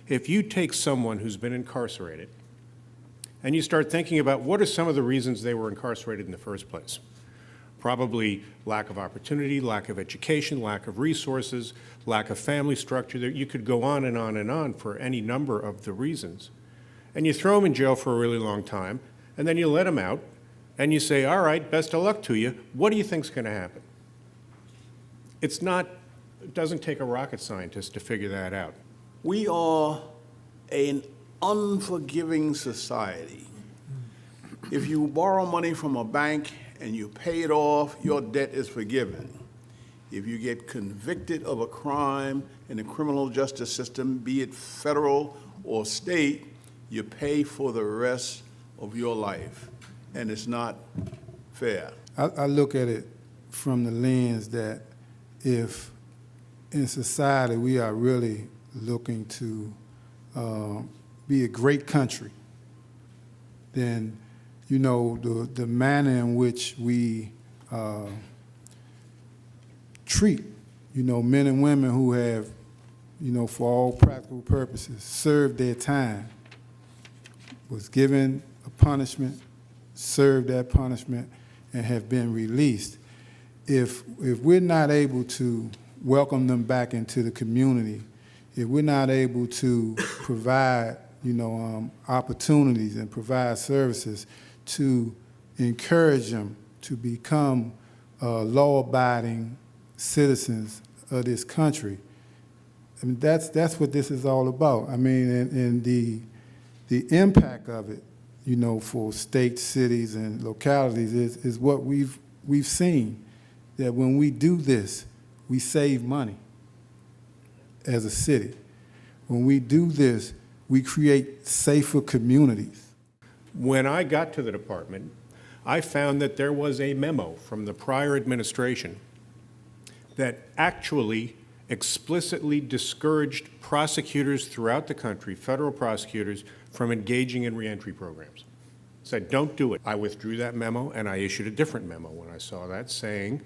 if you take someone who's been incarcerated and you start thinking about what are some of the reasons they were incarcerated in the first place, probably lack of opportunity, lack of education, lack of resources, lack of family structure. You could go on and on and on for any number of the reasons. And you throw them in jail for a really long time, and then you let them out, and you say, all right, best of luck to you. What do you think's going to happen? It doesn't take a rocket scientist to figure that out. We are an unforgiving society. If you borrow money from a bank and you pay it off, your debt is forgiven. If you get convicted of a crime in the criminal justice system, be it federal or state, you pay for the rest of your life, and it's not fair. I look at it from the lens that if in society we are really looking to be a great country, then the manner in which we treat men and women who have for all practical purposes served their time, was given a punishment, served that punishment, and have been released. If we're not able to welcome them back into the community, if we're not able to provide opportunities and provide services to encourage them to become law-abiding citizens of this country, I mean, that's what this is all about. I mean, and the impact of it, for states, cities, and localities is what we've seen, that when we do this, we save money as a city. When we do this, we create safer communities. When I got to the department, I found that there was a memo from the prior administration that actually explicitly discouraged prosecutors throughout the country, federal prosecutors, from engaging in reentry programs. Said, don't do it. I withdrew that memo, and I issued a different memo when I saw that, saying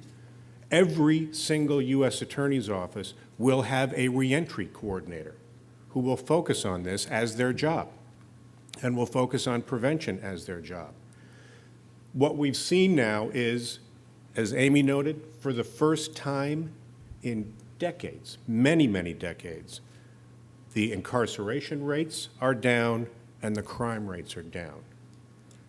every single U.S. Attorney's Office will have a reentry coordinator who will focus on this as their job and will focus on prevention as their job. What we've seen now is, as Amy noted, for the first time in decades, many, many decades, the incarceration rates are down and the crime rates are down.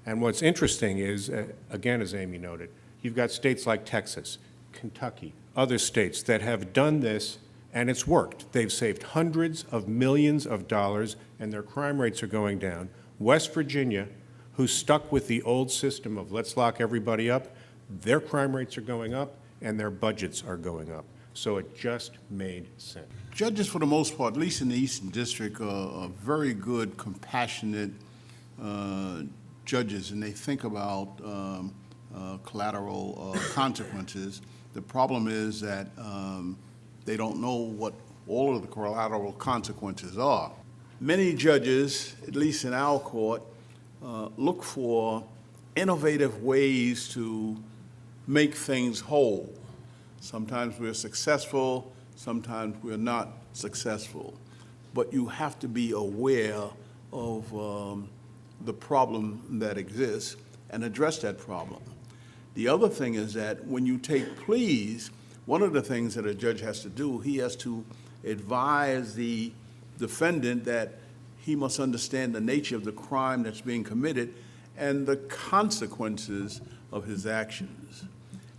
And what's interesting is, again, as Amy noted, you've got states like Texas, Kentucky, other states that have done this, and it's worked. They've saved hundreds of millions of dollars, and their crime rates are going down. West Virginia, who's stuck with the old system of let's lock everybody up, their crime rates are going up, and their budgets are going up. So it just made sense. Judges, for the most part, at least in the Eastern District, are very good, compassionate judges, and they think about collateral consequences. The problem is that they don't know what all of the collateral consequences are. Many judges, at least in our court, look for innovative ways to make things whole. Sometimes we're successful, sometimes we're not successful. But you have to be aware of the problem that exists and address that problem. The other thing is that when you take pleas, one of the things that a judge has to do, he has to advise the defendant that he must understand the nature of the crime that's being committed and the consequences of his actions.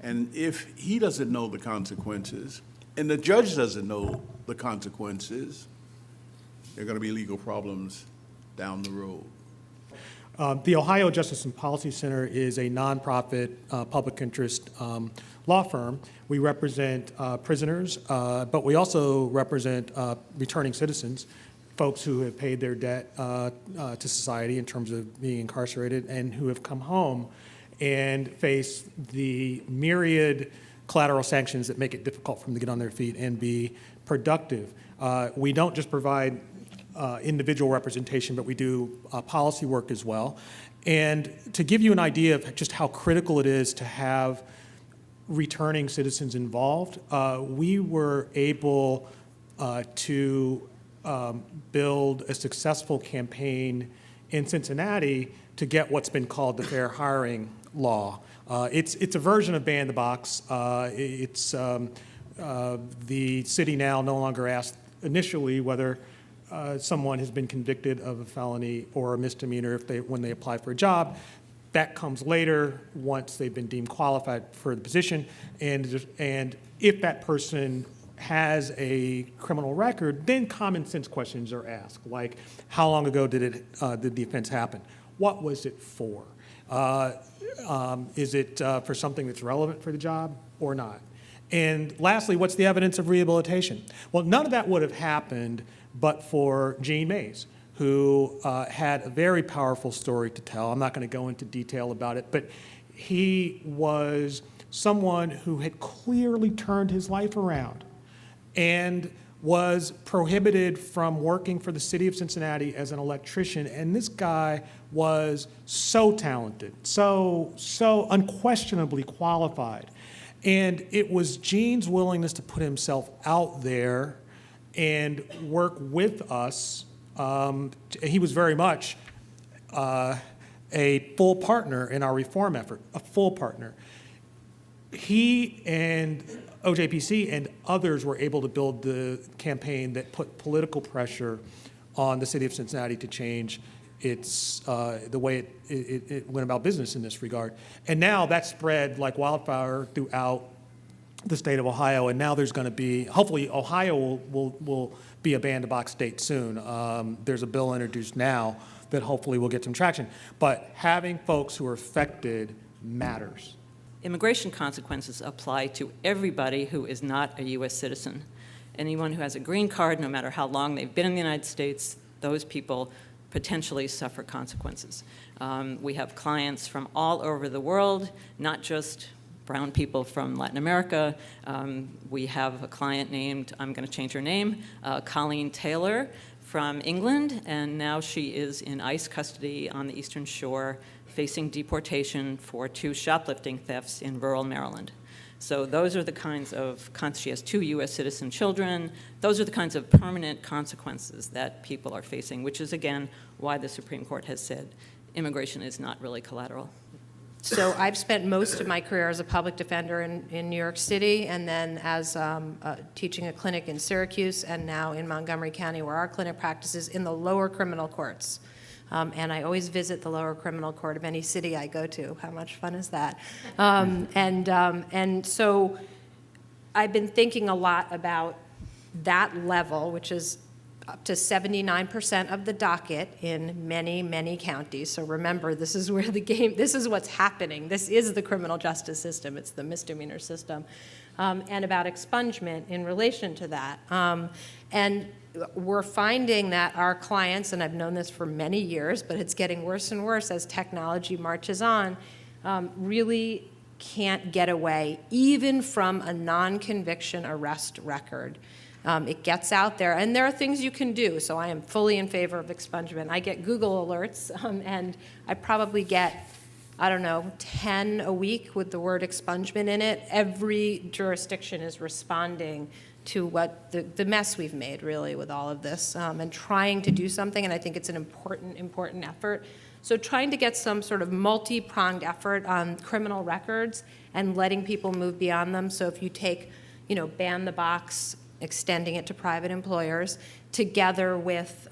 And if he doesn't know the consequences and the judge doesn't know the consequences, there are going to be legal problems down the road. The Ohio Justice and Policy Center is a nonprofit public interest law firm. We represent prisoners, but we also represent returning citizens, folks who have paid their debt to society in terms of being incarcerated and who have come home and face the myriad collateral sanctions that make it difficult for them to get on their feet and be productive. We don't just provide individual representation, but we do policy work as well. And to give you an idea of just how critical it is to have returning citizens involved, we were able to build a successful campaign in Cincinnati to get what's been called the fair hiring law. It's a version of ban the box. The city now no longer asks initially whether someone has been convicted of a felony or a misdemeanor when they apply for a job. That comes later once they've been deemed qualified for the position, and if that person has a criminal record, then common sense questions are asked, like how long ago did the offense happen? What was it for? Is it for something that's relevant for the job or not? And lastly, what's the evidence of rehabilitation? Well, none of that would have happened but for Gene Mays, who had a very powerful story to tell. I'm not going to go into detail about it, but he was someone who had clearly turned his life around and was prohibited from working for the city of Cincinnati as an electrician. And this guy was so talented, so unquestionably qualified. And it was Gene's willingness to put himself out there and work with us. He was very much a full partner in our reform effort, a full partner. He and OJPC and others were able to build the campaign that put political pressure on the city of Cincinnati to change its the way it went about business in this regard. And now that's spread like wildfire throughout the state of Ohio, and now there's going to be, hopefully Ohio will be a ban-the-box state soon. There's a bill introduced now that hopefully will get some traction. But having folks who are affected matters. Immigration consequences apply to everybody who is not a U.S. citizen. Anyone who has a green card, no matter how long they've been in the United States, those people potentially suffer consequences. We have clients from all over the world, not just brown people from Latin America. We have a client named, I'm going to change her name, Colleen Taylor from England, and now she is in ICE custody on the Eastern Shore, facing deportation for 2 shoplifting thefts in rural Maryland. So those are the kinds of, she has 2 U.S. citizen children. Those are the kinds of permanent consequences that people are facing, which is, again, why the Supreme Court has said immigration is not really collateral. So I've spent most of my career as a public defender in New York City, and then as teaching a clinic in Syracuse, and now in Montgomery County, where our clinic practices in the lower criminal courts. And I always visit the lower criminal court of any city I go to. How much fun is that? And so I've been thinking a lot about that level, which is up to 79% of the docket in many, many counties. So remember, this is where this is what's happening. This is the criminal justice system. It's the misdemeanor system. And about expungement in relation to that. And we're finding that our clients, and I've known this for many years, but it's getting worse and worse as technology marches on, really can't get away, even from a non-conviction arrest record. It gets out there, and there are things you can do, so I am fully in favor of expungement. I get Google alerts, and I probably get, 10 a week with the word expungement in it. Every jurisdiction is responding to what the mess we've made, really, with all of this, and trying to do something, and I think it's an important effort. So trying to get some sort of multi-pronged effort on criminal records and letting people move beyond them. So if you take, ban the box, extending it to private employers, together with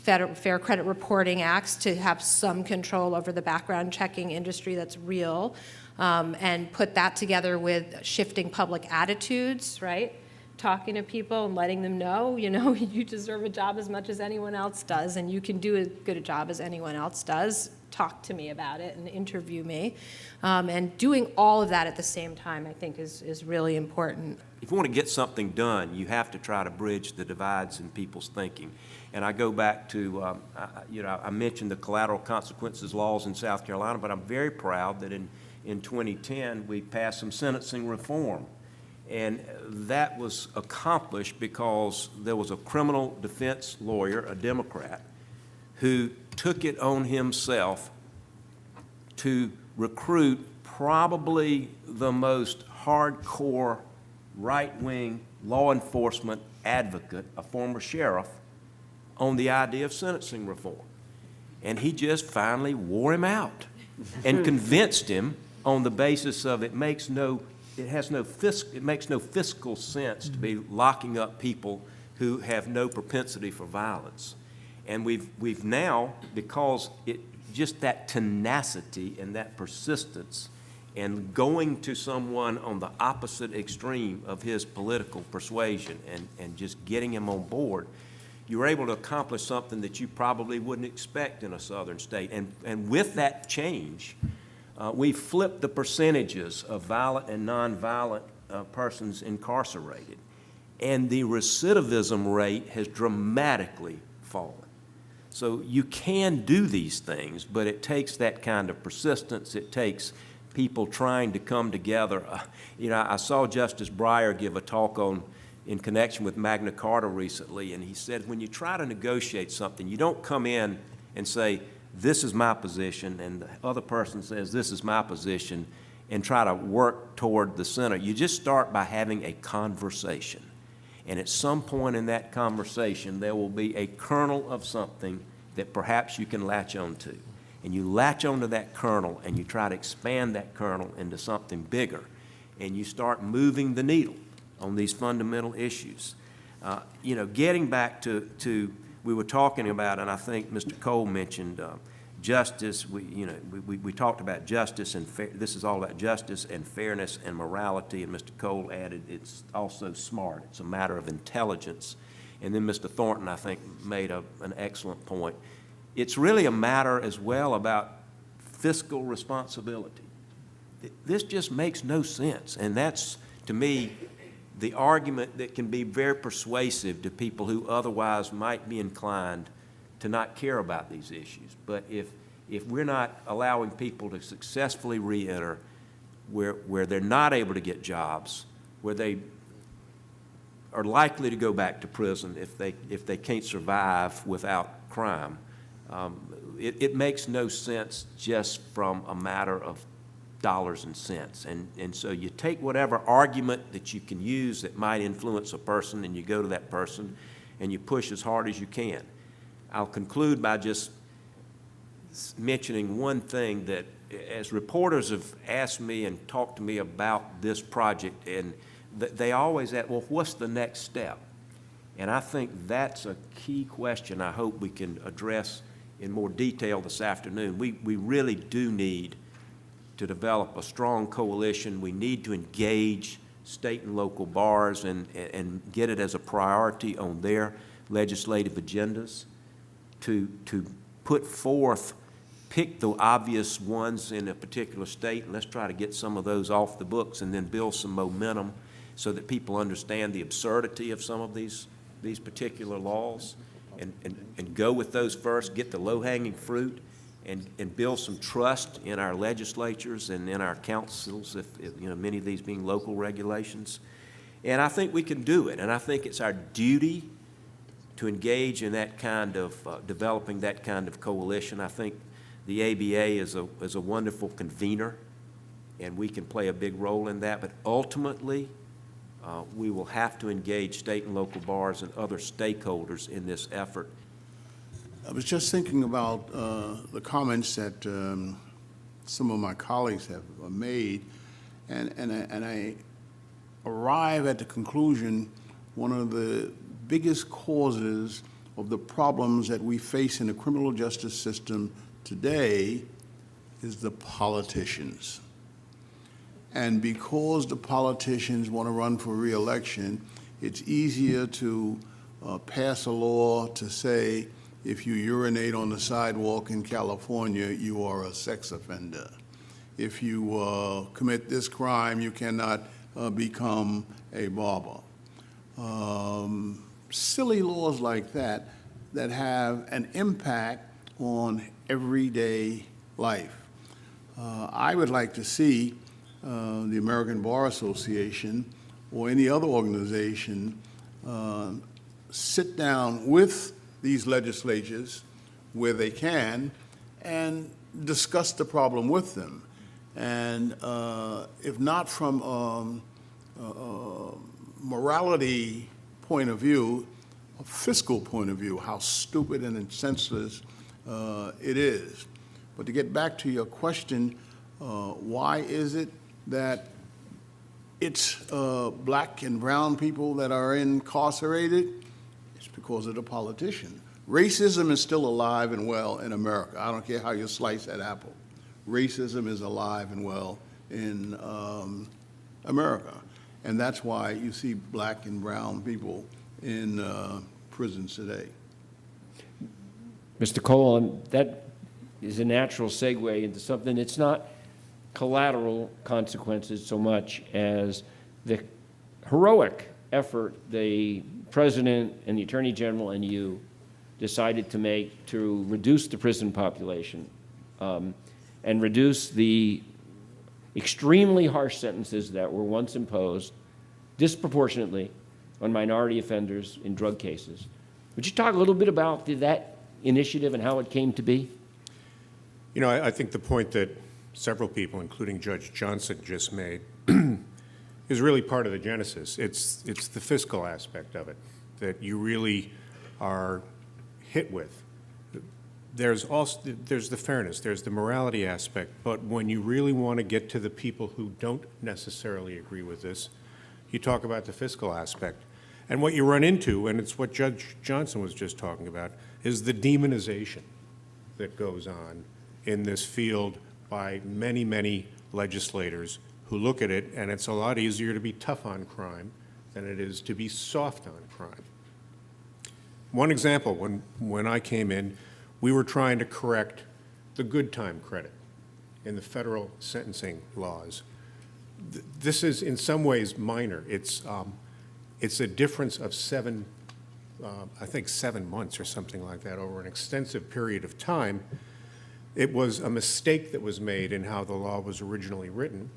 Fair Credit Reporting Acts to have some control over the background checking industry that's real, and put that together with shifting public attitudes, right? Talking to people and letting them know, you deserve a job as much as anyone else does, and you can do as good a job as anyone else does. Talk to me about it and interview me. And doing all of that at the same time, I think, is really important. If you want to get something done, you have to try to bridge the divides in people's thinking. And I go back to, I mentioned the collateral consequences laws in South Carolina, but I'm very proud that in 2010 we passed some sentencing reform. And that was accomplished because there was a criminal defense lawyer, a Democrat, who took it on himself to recruit probably the most hardcore right-wing law enforcement advocate, a former sheriff, on the idea of sentencing reform. And he just finally wore him out and convinced him on the basis of it makes no fiscal sense to be locking up people who have no propensity for violence. And we've now, because just that tenacity and that persistence and going to someone on the opposite extreme of his political persuasion and just getting him on board, you were able to accomplish something that you probably wouldn't expect in a southern state. And with that change, we flipped the percentages of violent and nonviolent persons incarcerated. And the recidivism rate has dramatically fallen. So you can do these things, but it takes that kind of persistence. It takes people trying to come together. I saw Justice Breyer give a talk in connection with Magna Carta recently, and he said, when you try to negotiate something, you don't come in and say, this is my position, and the other person says, this is my position, and try to work toward the center. You just start by having a conversation. And at some point in that conversation, there will be a kernel of something that perhaps you can latch onto. And you latch onto that kernel, and you try to expand that kernel into something bigger. And you start moving the needle on these fundamental issues. Getting back to we were talking about, and I think Mr. Cole mentioned justice. We talked about justice and this is all about justice and fairness and morality. And Mr. Cole added, it's also smart. It's a matter of intelligence. And then Mr. Thornton, I think, made an excellent point. It's really a matter as well about fiscal responsibility. This just makes no sense, and that's, to me, the argument that can be very persuasive to people who otherwise might be inclined to not care about these issues. But if we're not allowing people to successfully reenter where they're not able to get jobs, where they are likely to go back to prison if they can't survive without crime, it makes no sense just from a matter of dollars and cents. And so you take whatever argument that you can use that might influence a person, and you go to that person and you push as hard as you can. I'll conclude by just mentioning one thing that, as reporters have asked me and talked to me about this project, and they always ask, well, what's the next step? And I think that's a key question I hope we can address in more detail this afternoon. We really do need to develop a strong coalition. We need to engage state and local bars and get it as a priority on their legislative agendas to put forth, pick the obvious ones in a particular state, and let's try to get some of those off the books and then build some momentum so that people understand the absurdity of some of these particular laws and go with those first, get the low-hanging fruit, and build some trust in our legislatures and in our councils, if many of these being local regulations. And I think we can do it, and I think it's our duty to engage in that kind of, developing that kind of coalition. I think the ABA is a wonderful convener, and we can play a big role in that, but ultimately, we will have to engage state and local bars and other stakeholders in this effort. I was just thinking about the comments that some of my colleagues have made, and I arrive at the conclusion one of the biggest causes of the problems that we face in the criminal justice system today is the politicians. And because the politicians want to run for re-election, it's easier to pass a law to say, if you urinate on the sidewalk in California, you are a sex offender. If you commit this crime, you cannot become a barber. Silly laws like that have an impact on everyday life. I would like to see the American Bar Association or any other organization sit down with these legislatures where they can and discuss the problem with them. And if not from a morality point of view, a fiscal point of view, how stupid and senseless it is. But to get back to your question, why is it that it's black and brown people that are incarcerated? It's because of the politician. Racism is still alive and well in America. I don't care how you slice that apple. Racism is alive and well in America. And that's why you see black and brown people in prisons today. Mr. Cole, that is a natural segue into something. It's not collateral consequences so much as the heroic effort the President and the Attorney General and you decided to make to reduce the prison population and reduce the extremely harsh sentences that were once imposed disproportionately on minority offenders in drug cases. Would you talk a little bit about that initiative and how it came to be? You know, I think the point that several people, including Judge Johnson, just made is really part of the genesis. It's the fiscal aspect of it that you really are hit with. There's the fairness, there's the morality aspect, but when you really want to get to the people who don't necessarily agree with this, you talk about the fiscal aspect. And what you run into, and it's what Judge Johnson was just talking about, is the demonization that goes on in this field by many, many legislators who look at it, and it's a lot easier to be tough on crime than it is to be soft on crime. One example, when I came in, we were trying to correct the good time credit in the federal sentencing laws. This is in some ways minor. It's a difference of I think 7 months or something like that over an extensive period of time. It was a mistake that was made in how the law was originally written.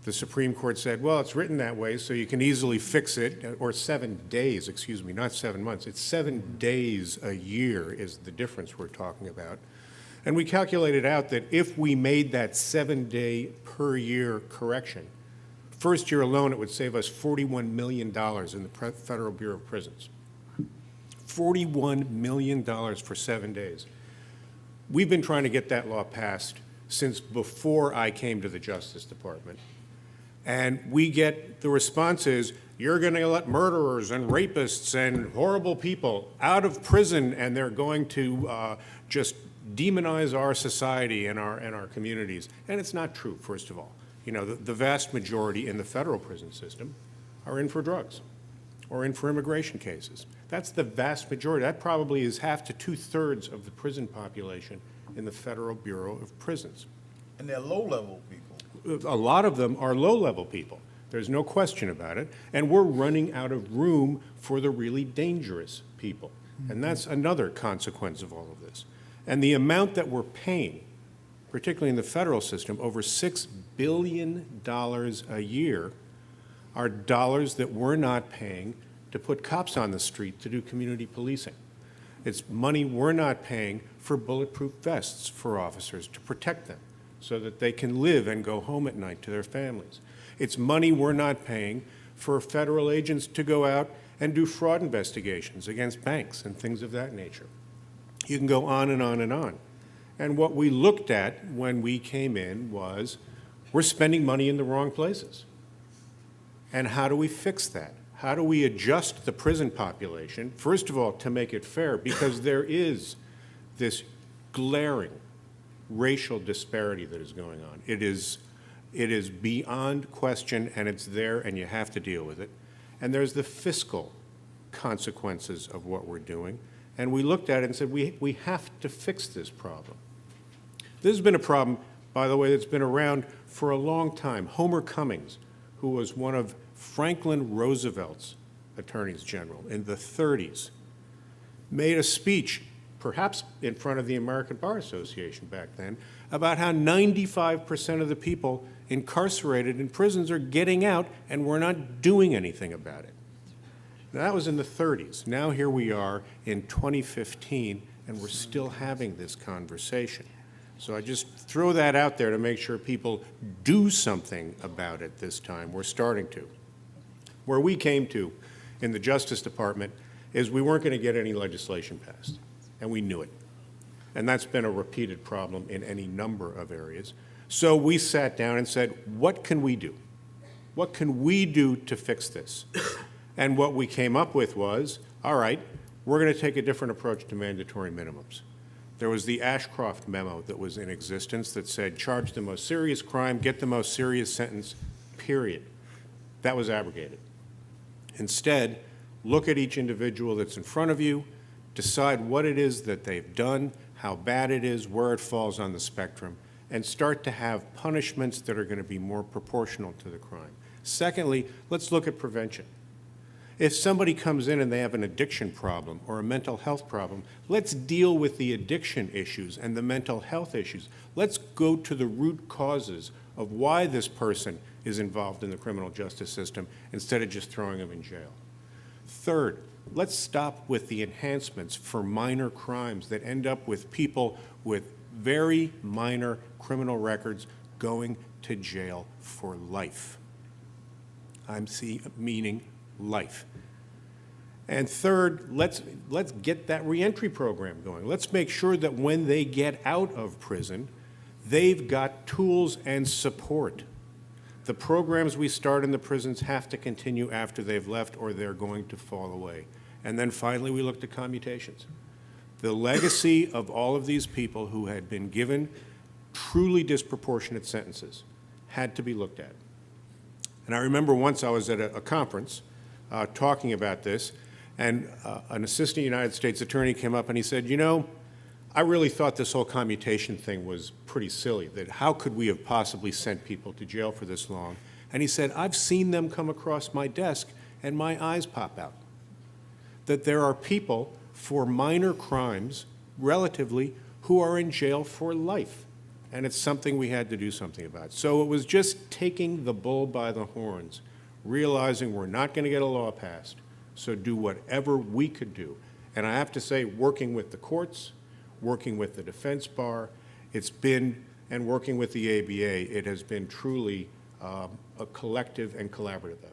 The Supreme Court said, well, it's written that way so you can easily fix it, or 7 days, excuse me, not 7 months. It's 7 days a year is the difference we're talking about. And we calculated out that if we made that 7-day per year correction, first year alone it would save us $41 million in the Federal Bureau of Prisons. $41 million for 7 days. We've been trying to get that law passed since before I came to the Justice Department. And we get the response is, you're going to let murderers and rapists and horrible people out of prison, and they're going to just demonize our society and our communities. And it's not true, first of all. You know, the vast majority in the federal prison system are in for drugs or in for immigration cases. That's the vast majority. That probably is half to 2/3 of the prison population in the Federal Bureau of Prisons. And they're low-level people. A lot of them are low-level people. There's no question about it. And we're running out of room for the really dangerous people. And that's another consequence of all of this. And the amount that we're paying, particularly in the federal system, over $6 billion a year, are dollars that we're not paying to put cops on the street to do community policing. It's money we're not paying for bulletproof vests for officers to protect them so that they can live and go home at night to their families. It's money we're not paying for federal agents to go out and do fraud investigations against banks and things of that nature. You can go on and on and on. And what we looked at when we came in was, we're spending money in the wrong places. And how do we fix that? How do we adjust the prison population, first of all, to make it fair, because there is this glaring racial disparity that is going on. It is beyond question, and it's there, and you have to deal with it. And there's the fiscal consequences of what we're doing. And we looked at it and said, we have to fix this problem. This has been a problem, by the way, that's been around for a long time. Homer Cummings, who was one of Franklin Roosevelt's attorneys general in the 30s, made a speech, perhaps in front of the American Bar Association back then, about how 95% of the people incarcerated in prisons are getting out and we're not doing anything about it. Now, that was in the 30s. Now here we are in 2015 and we're still having this conversation. So I just throw that out there to make sure people do something about it this time. We're starting to. Where we came to in the Justice Department is we weren't going to get any legislation passed, and we knew it. And that's been a repeated problem in any number of areas. So we sat down and said, what can we do? What can we do to fix this? And what we came up with was, all right, we're going to take a different approach to mandatory minimums. There was the Ashcroft memo that was in existence that said, charge the most serious crime, get the most serious sentence, period. That was abrogated. Instead, look at each individual that's in front of you, decide what it is that they've done, how bad it is, where it falls on the spectrum, and start to have punishments that are going to be more proportional to the crime. Secondly, let's look at prevention. If somebody comes in and they have an addiction problem or a mental health problem, let's deal with the addiction issues and the mental health issues. Let's go to the root causes of why this person is involved in the criminal justice system instead of just throwing them in jail. Third, let's stop with the enhancements for minor crimes that end up with people with very minor criminal records going to jail for life. Meaning life. And third, let's get that reentry program going. Let's make sure that when they get out of prison, they've got tools and support. The programs we start in the prisons have to continue after they've left or they're going to fall away. And then finally, we looked at commutations. The legacy of all of these people who had been given truly disproportionate sentences had to be looked at. And I remember once I was at a conference talking about this, and an assistant United States attorney came up and he said, you know, I really thought this whole commutation thing was pretty silly, that how could we have possibly sent people to jail for this long? And he said, I've seen them come across my desk and my eyes pop out. That there are people for minor crimes, relatively, who are in jail for life. And it's something we had to do something about. So it was just taking the bull by the horns, realizing we're not going to get a law passed, so do whatever we could do. And I have to say, working with the courts, working with the defense bar, and working with the ABA, it has been truly a collective and collaborative effort.